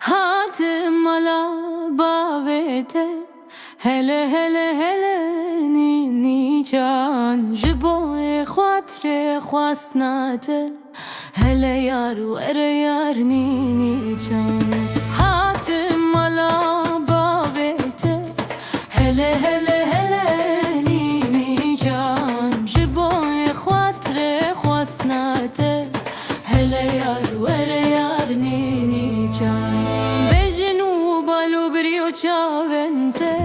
हाथ मला बावेते hele hele hele ni can jiboe khatre khwasnate hele yar were yar ni can hat mala bavete hele hele hele ni can jiboe khatre khwasnate hele yar were yar ni can bejnu balu brio chavente